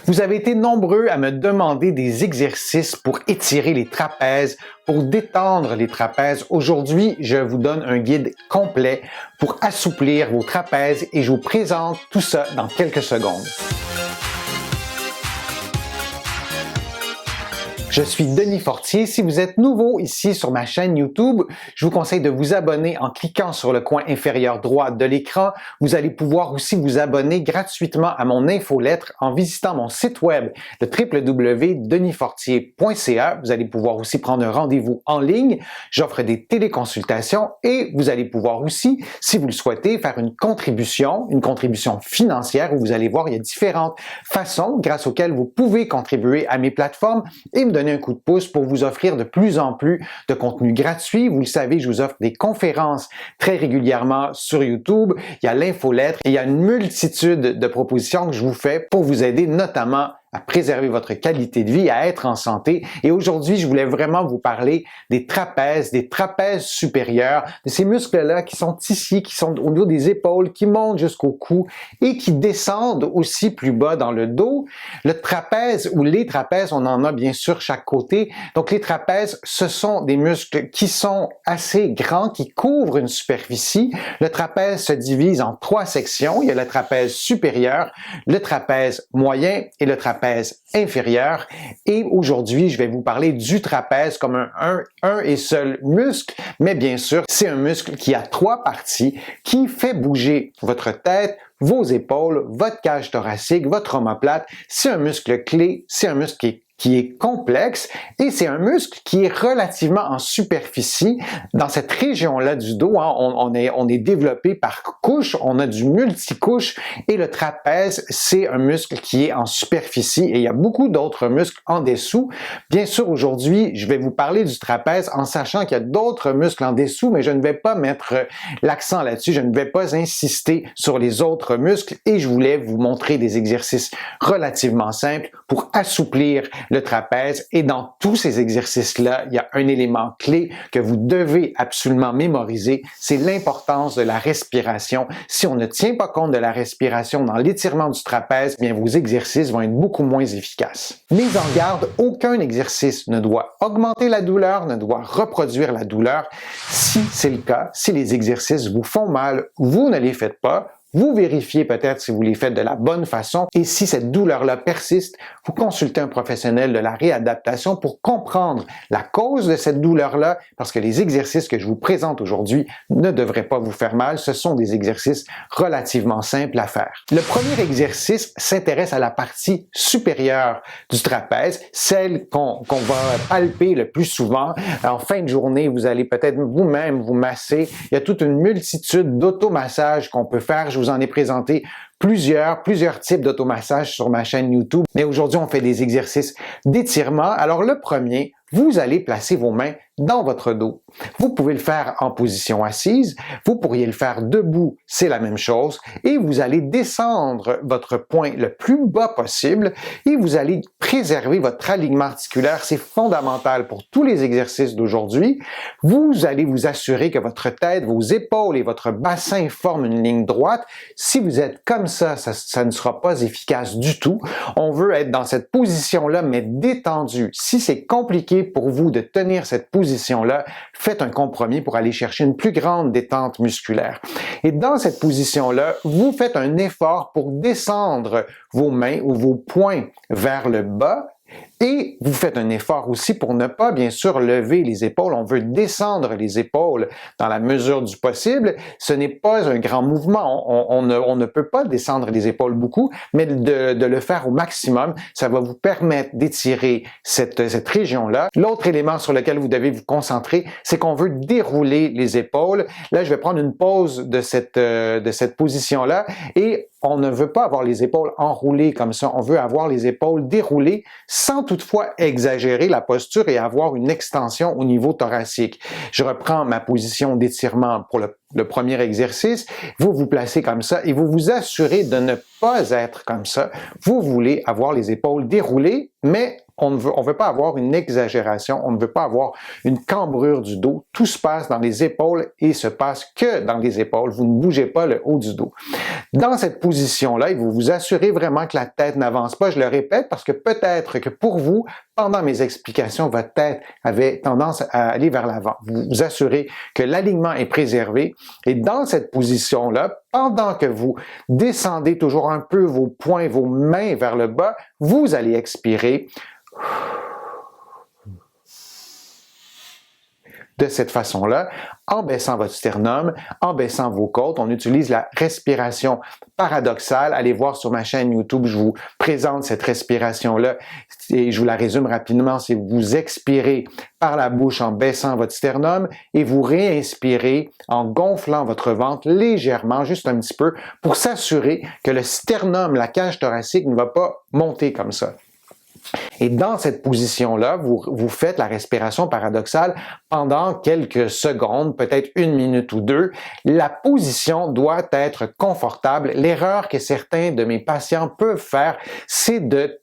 Vous avez été nombreux à me demander des exercices pour étirer les trapèzes, pour détendre les trapèzes. Aujourd'hui, je vous donne un guide complet pour assouplir vos trapèzes et je vous présente tout ça dans quelques secondes. Je suis Denis Fortier. Si vous êtes nouveau ici sur ma chaîne YouTube, je vous conseille de vous abonner en cliquant sur le coin inférieur droit de l'écran. Vous allez pouvoir aussi vous abonner gratuitement à mon infolettre en visitant mon site web de www.denisfortier.ca. Vous allez pouvoir aussi prendre un rendez-vous en ligne. J'offre des téléconsultations et vous allez pouvoir aussi, si vous le souhaitez, faire une contribution financière où vous allez voir, il y a différentes façons grâce auxquelles vous pouvez contribuer à mes plateformes et me donner un coup de pouce pour vous offrir de plus en plus de contenu gratuit. Vous le savez, je vous offre des conférences très régulièrement sur YouTube. Il y a l'infolettre et il y a une multitude de propositions que je vous fais pour vous aider notamment à préserver votre qualité de vie, à être en santé. Et aujourd'hui, je voulais vraiment vous parler des trapèzes supérieurs, de ces muscles-là qui sont ici, qui sont au niveau des épaules, qui montent jusqu'au cou et qui descendent aussi plus bas dans le dos. Le trapèze ou les trapèzes, on en a bien sûr chaque côté. Donc les trapèzes, ce sont des muscles qui sont assez grands, qui couvrent une superficie. Le trapèze se divise en 3 sections. Il y a le trapèze supérieur, le trapèze moyen et le trapèze inférieur. Et aujourd'hui, je vais vous parler du trapèze comme un et seul muscle, mais bien sûr, c'est un muscle qui a 3 parties, qui fait bouger votre tête, vos épaules, votre cage thoracique, votre omoplate. C'est un muscle clé, c'est un muscle qui est complexe et c'est un muscle qui est relativement en superficie. Dans cette région-là du dos, on est développé par couche, on a du multicouche et le trapèze, c'est un muscle qui est en superficie et il y a beaucoup d'autres muscles en dessous. Bien sûr, aujourd'hui, je vais vous parler du trapèze en sachant qu'il y a d'autres muscles en dessous, mais je ne vais pas mettre l'accent là-dessus, je ne vais pas insister sur les autres muscles et je voulais vous montrer des exercices relativement simples pour assouplir le trapèze. Et dans tous ces exercices-là, il y a un élément clé que vous devez absolument mémoriser, c'est l'importance de la respiration. Si on ne tient pas compte de la respiration dans l'étirement du trapèze, bien vos exercices vont être beaucoup moins efficaces. Mise en garde, aucun exercice ne doit augmenter la douleur, ne doit reproduire la douleur. Si c'est le cas, si les exercices vous font mal, vous ne les faites pas. Vous vérifiez peut-être si vous les faites de la bonne façon et si cette douleur-là persiste, vous consultez un professionnel de la réadaptation pour comprendre la cause de cette douleur-là parce que les exercices que je vous présente aujourd'hui ne devraient pas vous faire mal. Ce sont des exercices relativement simples à faire. Le premier exercice s'intéresse à la partie supérieure du trapèze, celle qu'on va palper le plus souvent. En fin de journée, vous allez peut-être vous-même vous masser. Il y a toute une multitude d'automassages qu'on peut faire. Je vous en ai présenté plusieurs types d'automassage sur ma chaîne YouTube. Mais aujourd'hui, on fait des exercices d'étirement. Alors le premier, vous allez placer vos mains dans votre dos. Vous pouvez le faire en position assise, vous pourriez le faire debout, c'est la même chose, et vous allez descendre votre poing le plus bas possible et vous allez préserver votre alignement articulaire. C'est fondamental pour tous les exercices d'aujourd'hui. Vous allez vous assurer que votre tête, vos épaules et votre bassin forment une ligne droite. Si vous êtes comme ça ne sera pas efficace du tout. On veut être dans cette position-là, mais détendu. Si c'est compliqué pour vous de tenir cette position-là, faites un compromis pour aller chercher une plus grande détente musculaire. Et dans cette position-là, vous faites un effort pour descendre vos mains ou vos poings vers le bas. Et vous faites un effort aussi pour ne pas, bien sûr, lever les épaules. On veut descendre les épaules dans la mesure du possible. Ce n'est pas un grand mouvement. On ne peut pas descendre les épaules beaucoup, mais de le faire au maximum, ça va vous permettre d'étirer cette région-là. L'autre élément sur lequel vous devez vous concentrer, c'est qu'on veut dérouler les épaules. Là, je vais prendre une pause de cette position-là et on ne veut pas avoir les épaules enroulées comme ça. On veut avoir les épaules déroulées sans toutefois exagérer la posture et avoir une extension au niveau thoracique. Je reprends ma position d'étirement pour le premier exercice. Vous vous placez comme ça et vous vous assurez de ne pas être comme ça. Vous voulez avoir les épaules déroulées, mais On ne veut pas avoir une exagération, on ne veut pas avoir une cambrure du dos. Tout se passe dans les épaules et se passe que dans les épaules. Vous ne bougez pas le haut du dos. Dans cette position-là, vous vous assurez vraiment que la tête n'avance pas. Je le répète parce que peut-être que pour vous, pendant mes explications, votre tête avait tendance à aller vers l'avant. Vous vous assurez que l'alignement est préservé et dans cette position-là, pendant que vous descendez toujours un peu vos poings, vos mains vers le bas, vous allez expirer de cette façon-là, en baissant votre sternum, en baissant vos côtes. On utilise la respiration paradoxale. Allez voir sur ma chaîne YouTube, je vous présente cette respiration-là et je vous la résume rapidement. C'est vous expirez par la bouche en baissant votre sternum et vous réinspirez en gonflant votre ventre légèrement, juste un petit peu, pour s'assurer que le sternum, la cage thoracique, ne va pas monter comme ça. Et dans cette position-là, vous faites la respiration paradoxale pendant quelques secondes, peut-être 1 minute ou 2. La position doit être confortable. L'erreur que certains de mes patients peuvent faire, c'est de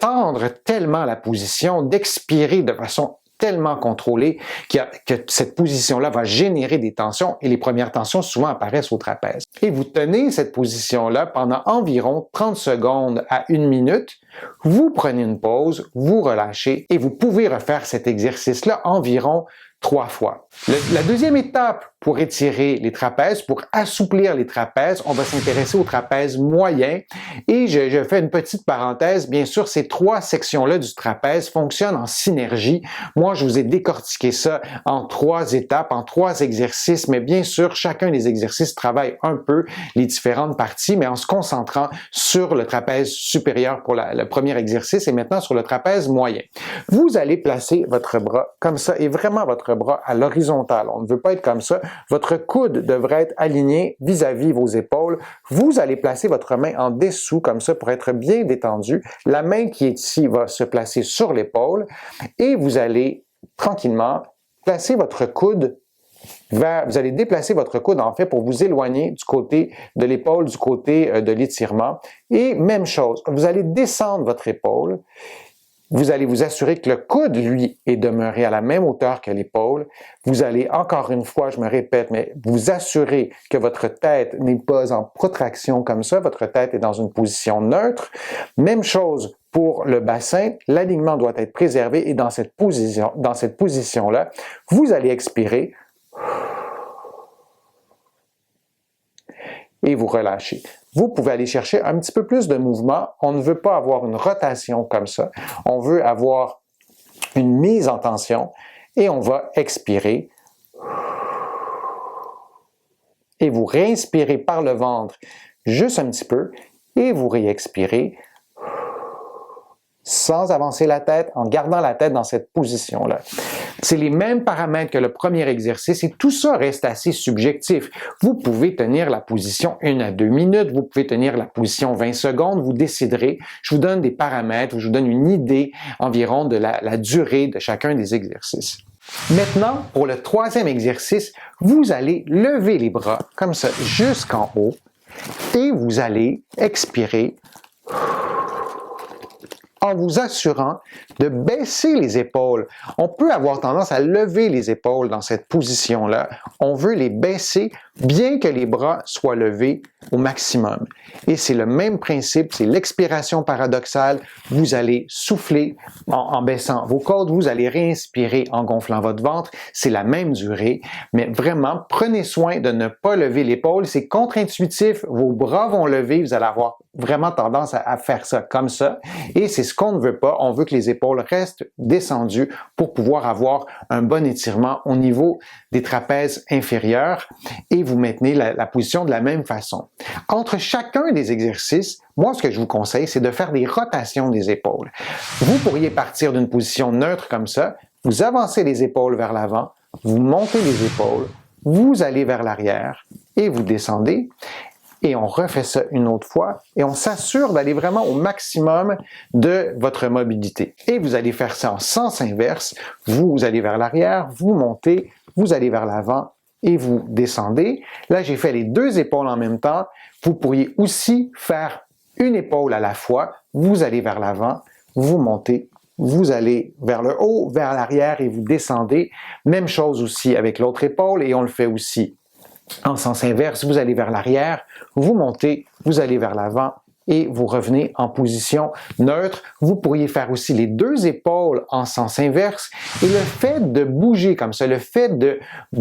tendre tellement la position, d'expirer de façon tellement contrôlée que cette position-là va générer des tensions et les premières tensions souvent apparaissent au trapèze. Et vous tenez cette position-là pendant environ 30 secondes à 1 minute. Vous prenez une pause, vous relâchez et vous pouvez refaire cet exercice-là environ 3 fois. La deuxième étape pour étirer les trapèzes, pour assouplir les trapèzes, on va s'intéresser au trapèze moyen et je fais une petite parenthèse. Bien sûr, ces 3 sections-là du trapèze fonctionnent en synergie. Moi, je vous ai décortiqué ça en 3 étapes, en 3 exercices, mais bien sûr, chacun des exercices travaille un peu les différentes parties, mais en se concentrant sur le trapèze supérieur pour le premier exercice et maintenant sur le trapèze moyen. Vous allez placer votre bras comme ça et vraiment votre bras à l'horizontale. On ne veut pas être comme ça. Votre coude devrait être aligné vis-à-vis vos épaules. Vous allez placer votre main en dessous comme ça pour être bien détendu. La main qui est ici va se placer sur l'épaule et vous allez tranquillement placer votre coude vous allez déplacer votre coude en fait pour vous éloigner du côté de l'épaule, du côté de l'étirement. Et même chose, vous allez descendre votre épaule. Vous allez vous assurer que le coude, lui, est demeuré à la même hauteur que l'épaule. Vous allez, encore une fois, je me répète, mais vous assurer que votre tête n'est pas en protraction comme ça. Votre tête est dans une position neutre. Même chose pour le bassin. L'alignement doit être préservé et dans cette position-là, vous allez expirer et vous relâchez. Vous pouvez aller chercher un petit peu plus de mouvement. On ne veut pas avoir une rotation comme ça. On veut avoir une mise en tension et on va expirer. Et vous réinspirez par le ventre juste un petit peu et vous réexpirez sans avancer la tête, en gardant la tête dans cette position-là. C'est les mêmes paramètres que le premier exercice et tout ça reste assez subjectif. Vous pouvez tenir la position 1 à 2 minutes, vous pouvez tenir la position 20 secondes, vous déciderez. Je vous donne des paramètres, je vous donne une idée environ de la durée de chacun des exercices. Maintenant, pour le troisième exercice, vous allez lever les bras comme ça jusqu'en haut et vous allez expirer en vous assurant de baisser les épaules. On peut avoir tendance à lever les épaules dans cette position-là. On veut les baisser bien que les bras soient levés au maximum. Et c'est le même principe, c'est l'expiration paradoxale. Vous allez souffler en baissant vos côtes, vous allez réinspirer en gonflant votre ventre. C'est la même durée, mais vraiment, prenez soin de ne pas lever l'épaule. C'est contre-intuitif, vos bras vont lever, vous allez avoir vraiment tendance à faire ça comme ça. Et c'est ce qu'on ne veut pas. On veut que les épaules restent descendues pour pouvoir avoir un bon étirement au niveau des trapèzes inférieurs et vous maintenez la position de la même façon. Entre chacun des exercices, moi, ce que je vous conseille, c'est de faire des rotations des épaules. Vous pourriez partir d'une position neutre comme ça, vous avancez les épaules vers l'avant, vous montez les épaules, vous allez vers l'arrière et vous descendez. Et on refait ça une autre fois et on s'assure d'aller vraiment au maximum de votre mobilité. Et vous allez faire ça en sens inverse. Vous allez vers l'arrière, vous montez, vous allez vers l'avant et vous descendez. Là, j'ai fait les 2 épaules en même temps. Vous pourriez aussi faire une épaule à la fois. Vous allez vers l'avant, vous montez, vous allez vers le haut, vers l'arrière et vous descendez. Même chose aussi avec l'autre épaule et on le fait aussi en sens inverse. Vous allez vers l'arrière, vous montez, vous allez vers l'avant et vous revenez en position neutre. Vous pourriez faire aussi les deux épaules en sens inverse. Et le fait de bouger comme ça, le fait de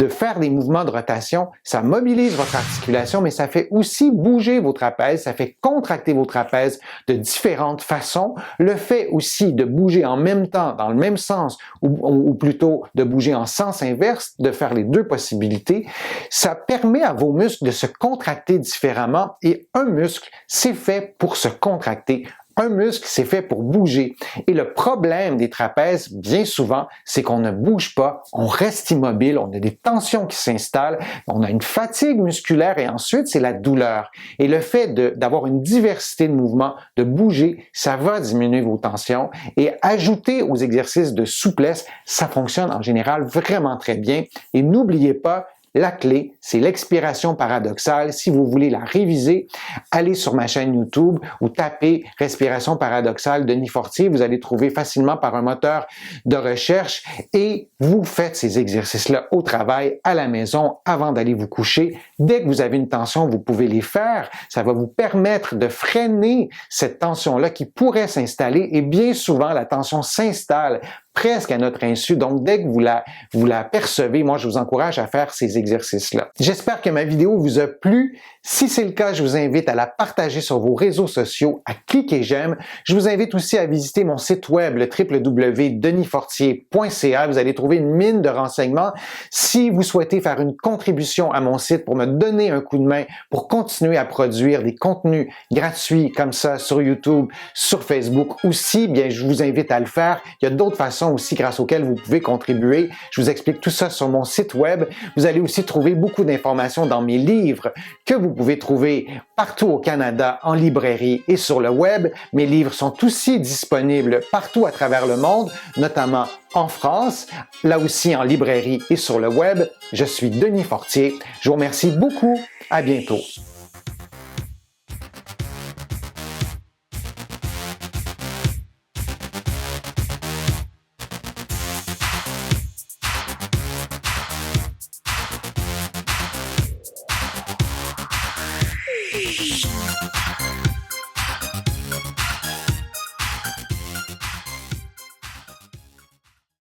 faire des mouvements de rotation, ça mobilise votre articulation, mais ça fait aussi bouger vos trapèzes, ça fait contracter vos trapèzes de différentes façons. Le fait aussi de bouger en même temps, dans le même sens, ou plutôt de bouger en sens inverse, de faire les deux possibilités, ça permet à vos muscles de se contracter différemment et un muscle, c'est fait pour se contracter. Un muscle, c'est fait pour bouger. Et le problème des trapèzes, bien souvent, c'est qu'on ne bouge pas, on reste immobile, on a des tensions qui s'installent, on a une fatigue musculaire et ensuite, c'est la douleur. Et le fait d'avoir une diversité de mouvements, de bouger, ça va diminuer vos tensions. Et ajouter aux exercices de souplesse, ça fonctionne en général vraiment très bien. Et n'oubliez pas, la clé, c'est l'expiration paradoxale. Si vous voulez la réviser, allez sur ma chaîne YouTube ou tapez « Respiration paradoxale Denis Fortier ». Vous allez trouver facilement par un moteur de recherche et vous faites ces exercices-là au travail, à la maison, avant d'aller vous coucher. Dès que vous avez une tension, vous pouvez les faire. Ça va vous permettre de freiner cette tension-là qui pourrait s'installer et bien souvent, la tension s'installe presque à notre insu. Donc, dès que vous la percevez, moi, je vous encourage à faire ces exercices-là. J'espère que ma vidéo vous a plu. Si c'est le cas, je vous invite à la partager sur vos réseaux sociaux, à cliquer j'aime. Je vous invite aussi à visiter mon site web, le www.denisfortier.ca. Vous allez trouver une mine de renseignements. Si vous souhaitez faire une contribution à mon site pour me donner un coup de main, pour continuer à produire des contenus gratuits comme ça sur YouTube, sur Facebook aussi, bien, je vous invite à le faire. Il y a d'autres façons aussi grâce auxquelles vous pouvez contribuer. Je vous explique tout ça sur mon site web. Vous allez aussi trouver beaucoup d'informations dans mes livres que vous pouvez trouver partout au Canada, en librairie et sur le web. Mes livres sont aussi disponibles partout à travers le monde, notamment en France, là aussi en librairie et sur le web. Je suis Denis Fortier. Je vous remercie beaucoup. À bientôt.